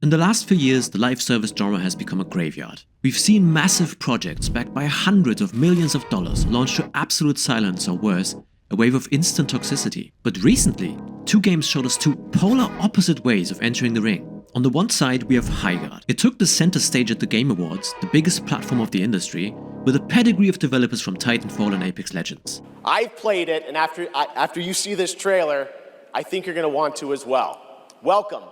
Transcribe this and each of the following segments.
In the last few years, the live service genre has become a graveyard. We've seen massive projects backed by hundreds of millions of dollars launched to absolute silence or worse, a wave of instant toxicity. But recently, two games showed us two polar opposite ways of entering the ring. On the one side, we have Highguard. It took the center stage at the Game Awards, the biggest platform of the industry, with a pedigree of developers from Titanfall and Apex Legends. I've played it, and after you see this trailer, I think you're going to want to as well. Welcome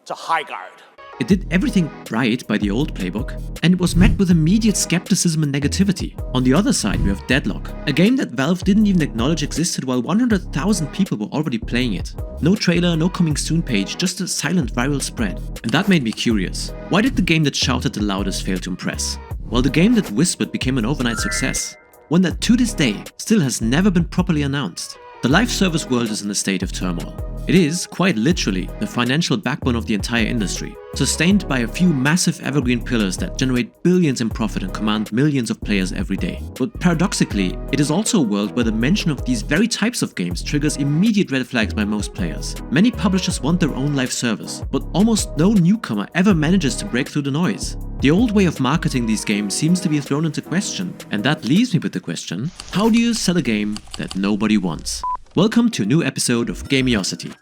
to Highguard. It did everything right by the old playbook, and it was met with immediate skepticism and negativity. On the other side, we have Deadlock, a game that Valve didn't even acknowledge existed while 100,000 people were already playing it. No trailer, no coming soon page, just a silent viral spread. And that made me curious. Why did the game that shouted the loudest fail to impress? Well, the game that whispered became an overnight success. One that to this day still has never been properly announced. The live service world is in a state of turmoil. It is, quite literally, the financial backbone of the entire industry, sustained by a few massive evergreen pillars that generate billions in profit and command millions of players every day. But paradoxically, it is also a world where the mention of these very types of games triggers immediate red flags by most players. Many publishers want their own live service, but almost no newcomer ever manages to break through the noise. The old way of marketing these games seems to be thrown into question, and that leaves me with the question, how do you sell a game that nobody wants? Welcome to a new episode of Gamiosity.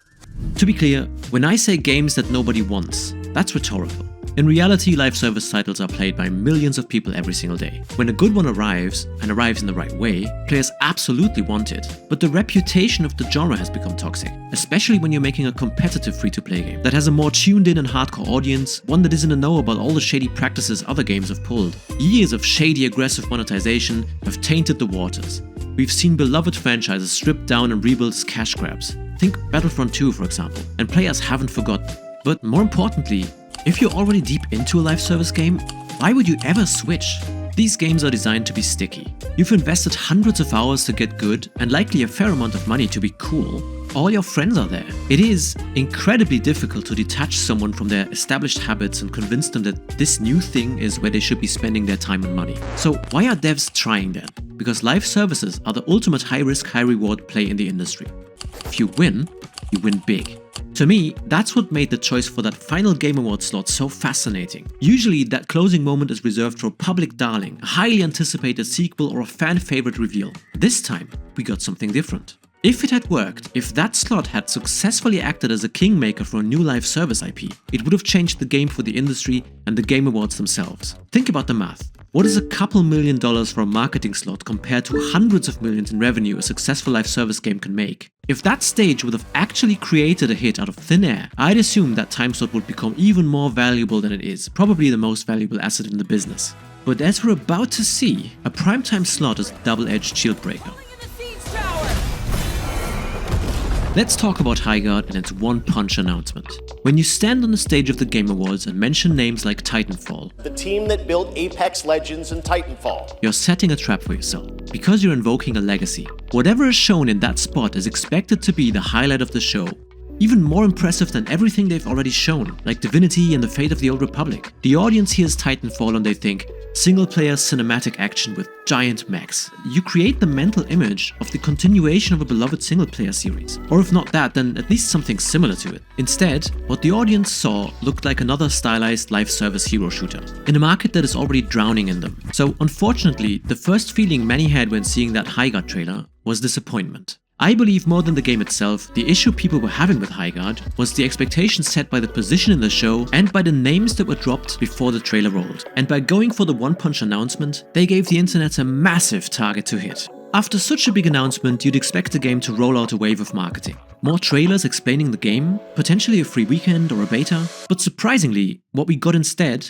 To be clear, when I say games that nobody wants, that's rhetorical. In reality, live service titles are played by millions of people every single day. When a good one arrives, and arrives in the right way, players absolutely want it. But the reputation of the genre has become toxic, especially when you're making a competitive free-to-play game that has a more tuned-in and hardcore audience, one that isn't in the know about all the shady practices other games have pulled. Years of shady, aggressive monetization have tainted the waters. We've seen beloved franchises stripped down and rebuilt as cash grabs. Think Battlefront 2, for example, and players haven't forgotten. But more importantly, if you're already deep into a live service game, why would you ever switch? These games are designed to be sticky. You've invested hundreds of hours to get good and likely a fair amount of money to be cool. All your friends are there. It is incredibly difficult to detach someone from their established habits and convince them that this new thing is where they should be spending their time and money. So why are devs trying then? Because live services are the ultimate high-risk, high-reward play in the industry. If you win big. To me, that's what made the choice for that final Game Awards slot so fascinating. Usually, that closing moment is reserved for a public darling, a highly anticipated sequel or a fan-favorite reveal. This time, we got something different. If it had worked, if that slot had successfully acted as a kingmaker for a new live service IP, it would have changed the game for the industry and the Game Awards themselves. Think about the math. What is a couple $1 million for a marketing slot compared to hundreds of millions in revenue a successful live service game can make? If that stage would have actually created a hit out of thin air, I'd assume that time slot would become even more valuable than it is, probably the most valuable asset in the business. But as we're about to see, a primetime slot is a double-edged shield breaker. Let's talk about Highguard and its one-punch announcement. When you stand on the stage of the Game Awards and mention names like Titanfall, the team that built Apex Legends and Titanfall, you're setting a trap for yourself, because you're invoking a legacy. Whatever is shown in that spot is expected to be the highlight of the show. Even more impressive than everything they've already shown, like Divinity and the Fate of the Old Republic. The audience hears Titanfall and they think, single-player cinematic action with giant mechs. You create the mental image of the continuation of a beloved single-player series. Or if not that, then at least something similar to it. Instead, what the audience saw looked like another stylized live service hero shooter, in a market that is already drowning in them. So unfortunately, the first feeling many had when seeing that Highguard trailer was disappointment. I believe more than the game itself, the issue people were having with Highguard was the expectations set by the position in the show and by the names that were dropped before the trailer rolled. And by going for the one-punch announcement, they gave the internet a massive target to hit. After such a big announcement, you'd expect the game to roll out a wave of marketing. More trailers explaining the game, potentially a free weekend or a beta, but surprisingly, what we got instead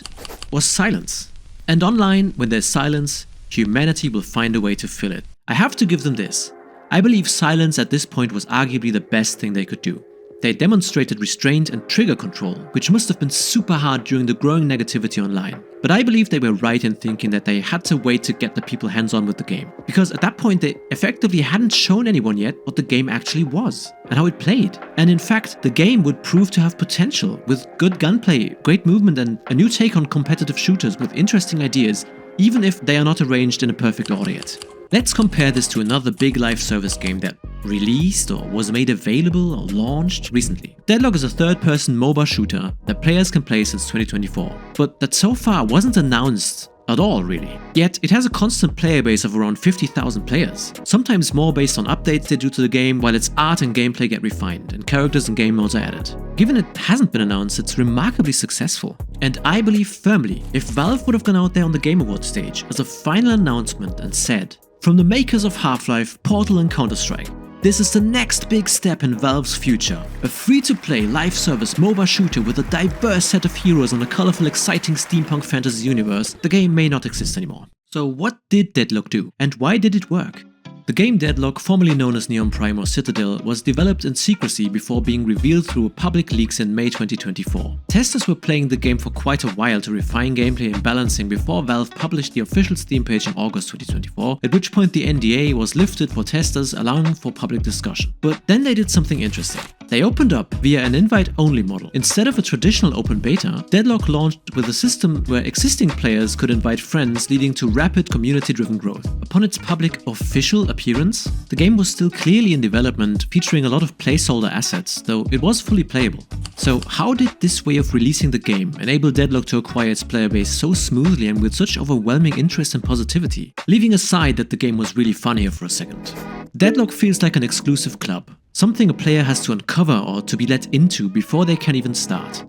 was silence. And online, when there's silence, humanity will find a way to fill it. I have to give them this. I believe silence at this point was arguably the best thing they could do. They demonstrated restraint and trigger control, which must have been super hard during the growing negativity online. But I believe they were right in thinking that they had to wait to get the people hands-on with the game. Because at that point they effectively hadn't shown anyone yet what the game actually was, and how it played. And in fact, the game would prove to have potential, with good gunplay, great movement and a new take on competitive shooters with interesting ideas, even if they are not arranged in a perfect order yet. Let's compare this to another big live service game that released or was made available or launched recently. Deadlock is a third-person MOBA shooter that players can play since 2024, but that so far wasn't announced at all, really. Yet, it has a constant player base of around 50,000 players, sometimes more based on updates they do to the game, while its art and gameplay get refined and characters and game modes are added. Given it hasn't been announced, it's remarkably successful. And I believe firmly, if Valve would have gone out there on the Game Awards stage as a final announcement and said, "From the makers of Half-Life, Portal and Counter-Strike, this is the next big step in Valve's future. A free-to-play live service MOBA shooter with a diverse set of heroes and a colorful, exciting steampunk fantasy universe," the game may not exist anymore. So what did Deadlock do? And why did it work? The game Deadlock, formerly known as Neon Prime or Citadel, was developed in secrecy before being revealed through public leaks in May 2024. Testers were playing the game for quite a while to refine gameplay and balancing before Valve published the official Steam page in August 2024, at which point the NDA was lifted for testers, allowing for public discussion. But then they did something interesting. They opened up via an invite-only model. Instead of a traditional open beta, Deadlock launched with a system where existing players could invite friends, leading to rapid community-driven growth. Upon its public official appearance, the game was still clearly in development, featuring a lot of placeholder assets, though it was fully playable. So how did this way of releasing the game enable Deadlock to acquire its player base so smoothly and with such overwhelming interest and positivity? Leaving aside that the game was really fun here for a second. Deadlock feels like an exclusive club, something a player has to uncover or to be let into before they can even start.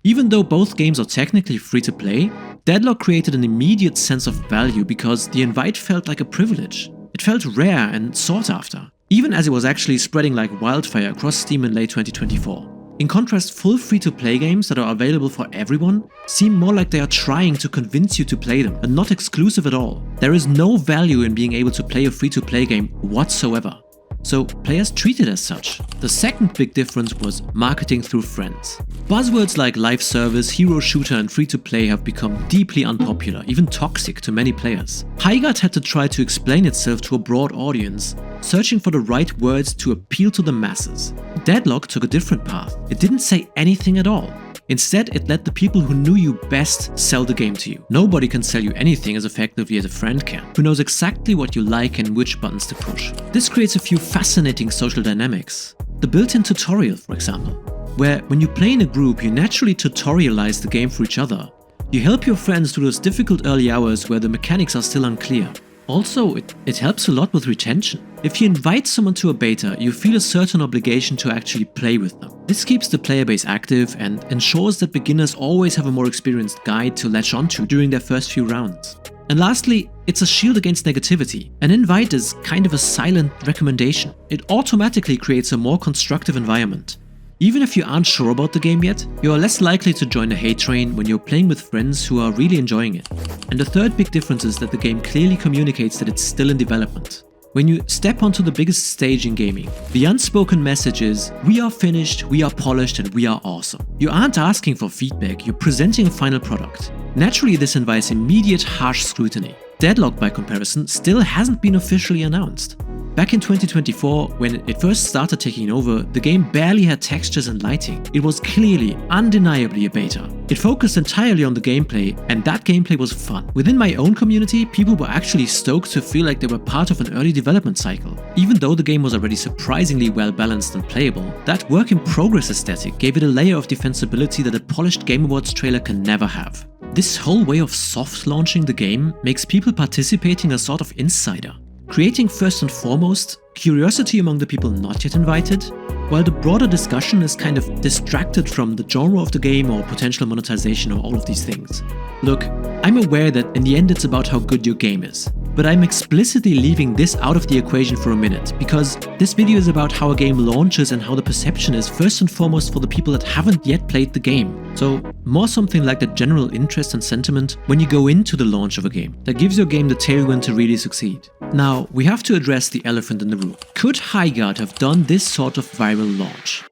Even though both games are technically free to play, Deadlock created an immediate sense of value because the invite felt like a privilege. It felt rare and sought after, even as it was actually spreading like wildfire across Steam in late 2024. In contrast, full free-to-play games that are available for everyone seem more like they are trying to convince you to play them and not exclusive at all. There is no value in being able to play a free-to-play game whatsoever. So players treat it as such. The second big difference was marketing through friends. Buzzwords like live service, hero shooter and free-to-play have become deeply unpopular, even toxic to many players. Highguard had to try to explain itself to a broad audience, searching for the right words to appeal to the masses. Deadlock took a different path. It didn't say anything at all. Instead, it let the people who knew you best sell the game to you. Nobody can sell you anything as effectively as a friend can, who knows exactly what you like and which buttons to push. This creates a few fascinating social dynamics. The built-in tutorial, for example, where when you play in a group, you naturally tutorialize the game for each other. You help your friends through those difficult early hours where the mechanics are still unclear. Also, it helps a lot with retention. If you invite someone to a beta, you feel a certain obligation to actually play with them. This keeps the player base active and ensures that beginners always have a more experienced guide to latch onto during their first few rounds. And lastly, it's a shield against negativity. An invite is kind of a silent recommendation. It automatically creates a more constructive environment. Even if you aren't sure about the game yet, you are less likely to join the hate train when you're playing with friends who are really enjoying it. And the third big difference is that the game clearly communicates that it's still in development. When you step onto the biggest stage in gaming, the unspoken message is, we are finished, we are polished, and we are awesome. You aren't asking for feedback, you're presenting a final product. Naturally, this invites immediate harsh scrutiny. Deadlock, by comparison, still hasn't been officially announced. Back in 2024, when it first started taking over, the game barely had textures and lighting. It was clearly, undeniably a beta. It focused entirely on the gameplay, and that gameplay was fun. Within my own community, people were actually stoked to feel like they were part of an early development cycle. Even though the game was already surprisingly well balanced and playable, that work in progress aesthetic gave it a layer of defensibility that a polished Game Awards trailer can never have. This whole way of soft launching the game makes people participating a sort of insider, creating first and foremost curiosity among the people not yet invited, while the broader discussion is kind of distracted from the genre of the game or potential monetization or all of these things. Look, I'm aware that in the end it's about how good your game is, but I'm explicitly leaving this out of the equation for a minute, because this video is about how a game launches and how the perception is first and foremost for the people that haven't yet played the game. So more something like the general interest and sentiment when you go into the launch of a game that gives your game the tailwind to really succeed. Now, we have to address the elephant in the room. Could Highgard have done this sort of viral launch?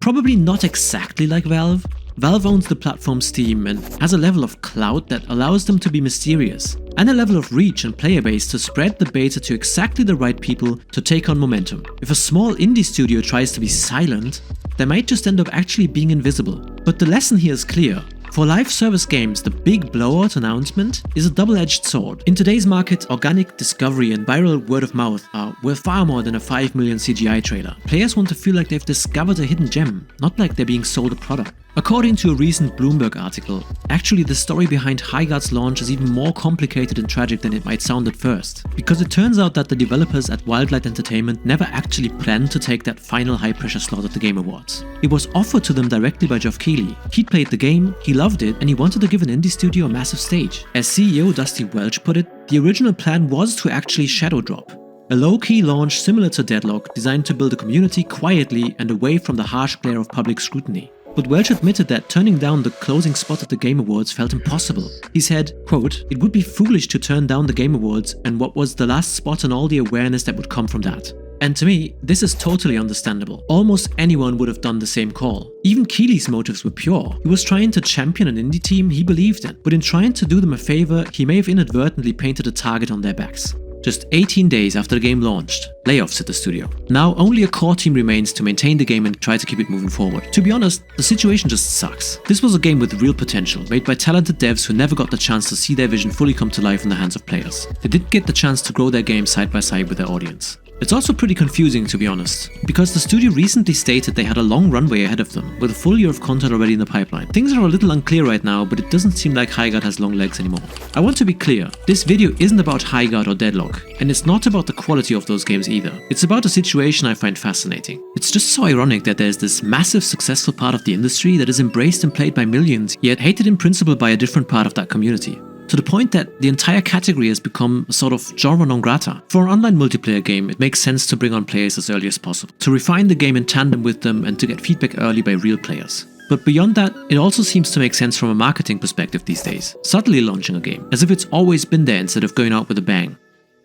Probably not exactly like Valve. Valve owns the platform Steam and has a level of clout that allows them to be mysterious, and a level of reach and player base to spread the beta to exactly the right people to take on momentum. If a small indie studio tries to be silent, they might just end up actually being invisible. But the lesson here is clear. For live service games, the big blowout announcement is a double-edged sword. In today's market, organic discovery and viral word of mouth are worth far more than a 5 million CGI trailer. Players want to feel like they've discovered a hidden gem, not like they're being sold a product. According to a recent Bloomberg article, actually the story behind Highguard's launch is even more complicated and tragic than it might sound at first. Because it turns out that the developers at Wildlight Entertainment never actually planned to take that final high-pressure slot at the Game Awards. It was offered to them directly by Geoff Keighley. He'd played the game, he loved it, and he wanted to give an indie studio a massive stage. As CEO Dusty Welch put it, the original plan was to actually shadow drop. A low-key launch similar to Deadlock, designed to build a community quietly and away from the harsh glare of public scrutiny. But Welch admitted that turning down the closing spot at the Game Awards felt impossible. He said, quote, "It would be foolish to turn down the Game Awards and what was the last spot and all the awareness that would come from that." And to me, this is totally understandable. Almost anyone would have done the same call. Even Keighley's motives were pure. He was trying to champion an indie team he believed in, but in trying to do them a favor, he may have inadvertently painted a target on their backs. Just 18 days after the game launched, layoffs hit the studio. Now only a core team remains to maintain the game and try to keep it moving forward. To be honest, the situation just sucks. This was a game with real potential, made by talented devs who never got the chance to see their vision fully come to life in the hands of players. They did get the chance to grow their game side by side with their audience. It's also pretty confusing, to be honest, because the studio recently stated they had a long runway ahead of them, with a full year of content already in the pipeline. Things are a little unclear right now, but it doesn't seem like Highguard has long legs anymore. I want to be clear, this video isn't about Highguard or Deadlock, and it's not about the quality of those games either. It's about a situation I find fascinating. It's just so ironic that there's this massive successful part of the industry that is embraced and played by millions, yet hated in principle by a different part of that community. To the point that the entire category has become a sort of genre non grata. For an online multiplayer game, it makes sense to bring on players as early as possible, to refine the game in tandem with them and to get feedback early by real players. But beyond that, it also seems to make sense from a marketing perspective these days, subtly launching a game, as if it's always been there instead of going out with a bang.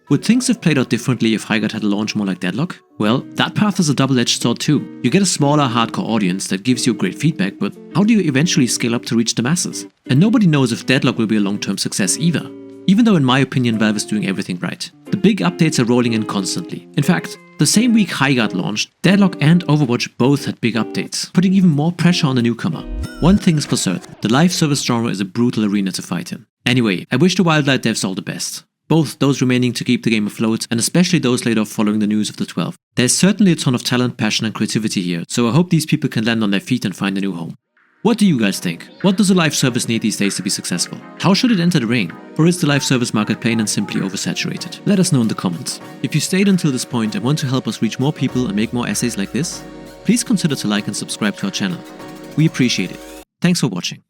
Would things have played out differently if Highgard had a launch more like Deadlock? Well, that path is a double-edged sword too. You get a smaller, hardcore audience that gives you great feedback, but how do you eventually scale up to reach the masses? And nobody knows if Deadlock will be a long-term success either. Even though in my opinion Valve is doing everything right. The big updates are rolling in constantly. In fact, the same week Highguard launched, Deadlock and Overwatch both had big updates, putting even more pressure on the newcomer. One thing is for certain, the live service genre is a brutal arena to fight in. Anyway, I wish the Wildlight devs all the best. Both those remaining to keep the game afloat, and especially those laid off following the news of the 12. There's certainly a ton of talent, passion and creativity here, so I hope these people can land on their feet and find a new home. What do you guys think? What does a live service need these days to be successful? How should it enter the ring? Or is the live service market plain and simply oversaturated? Let us know in the comments. If you stayed until this point and want to help us reach more people and make more essays like this, please consider to like and subscribe to our channel. We appreciate it. Thanks for watching.